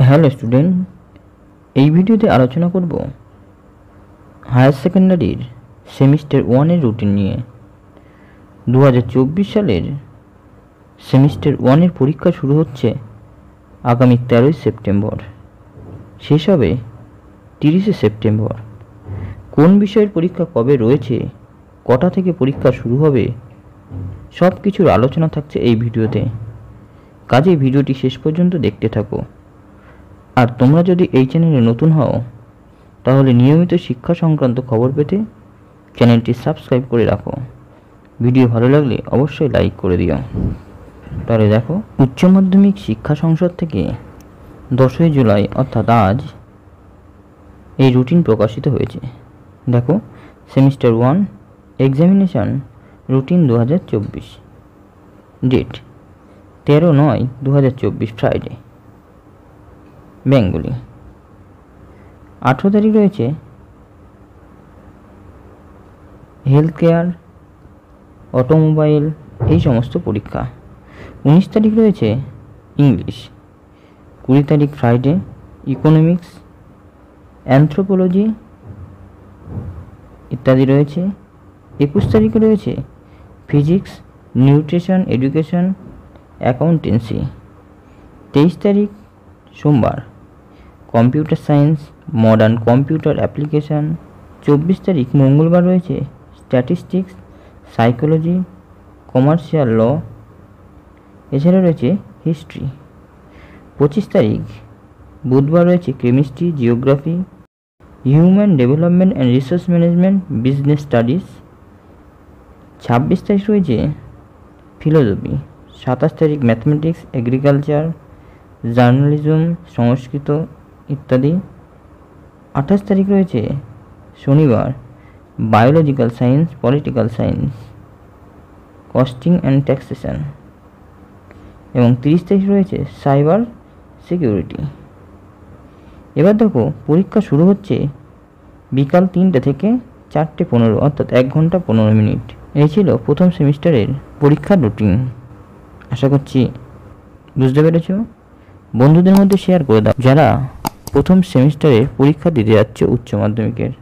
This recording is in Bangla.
হ্যালো স্টুডেন্ট, এই ভিডিওতে আলোচনা করব হায়ার সেকেন্ডারির সেমিস্টার 1 এর রুটিন নিয়ে। 2024 সালের সেমিস্টার 1 এর পরীক্ষা শুরু হচ্ছে আগামী 13 সেপ্টেম্বর, শেষ হবে 30 সেপ্টেম্বর। কোন বিষয়ের পরীক্ষা কবে রয়েছে, কটা থেকে পরীক্ষা শুরু হবে, সব কিছুর আলোচনা থাকছে এই ভিডিওতে। কাজেই ভিডিওটি শেষ পর্যন্ত দেখতে থাকো। আর তোমরা যদি এই চ্যানেলে নতুন হও তাহলে নিয়মিত শিক্ষা সংক্রান্ত খবর পেতে চ্যানেলটি সাবস্ক্রাইব করে রাখো। ভিডিও ভালো লাগলে অবশ্যই লাইক করে দিও। তাহলে দেখো, উচ্চ মাধ্যমিক শিক্ষা সংসদ থেকে 10ই জুলাই অর্থাৎ আজ এই রুটিন প্রকাশিত হয়েছে। দেখো, semester 1 examination routine 2024, date 13/9/2024 Friday, Bengali. 18 তারিখ রয়েছে হেলথ কেয়ার, অটোমোবাইল, এই সমস্ত পরীক্ষা। 19 তারিখ রয়েছে ইংলিশ। 20 তারিখ ফ্রাইডে ইকোনমিক্স, অ্যানথ্রোপোলজি ইত্যাদি রয়েছে। 21 তারিখে রয়েছে ফিজিক্স, নিউট্রিশন, এডুকেশন, অ্যাকাউন্টেন্সি। 23 তারিখ সোমবার computer science, modern computer application. 24 তারিখ মঙ্গলবার রয়েছে স্ট্যাটিস্টিক্স, সাইকোলজি, কমার্শিয়াল ল, এছাড়া রয়েছে হিস্ট্রি। 25 তারিখ বুধবার রয়েছে chemistry, geography, human development and resource management, business studies. 26 তারিখ রয়েছে ফিলোসফি। 27 তারিখ ম্যাথমেটিক্স, এগ্রিকালচার, জার্নালিজম, সংস্কৃত ইত্যাদি। 28 তারিখ রয়েছে শনিবার biological science, political science, costing and taxation, এবং 30 তারিখ রয়েছে সাইবার সিকিউরিটি। এবার দেখো, পরীক্ষা শুরু হচ্ছে বিকাল 3টে থেকে 4:15 অর্থাৎ 1 ঘন্টা 15 মিনিট। এই ছিল প্রথম সেমিস্টারের পরীক্ষার রুটিন। আশা করছি বুঝতে পেরেছ। বন্ধুদের মধ্যে শেয়ার করে দাও যারা প্রথম সেমিস্টারে পরীক্ষা দিতে যাচ্ছে উচ্চ মাধ্যমিকের।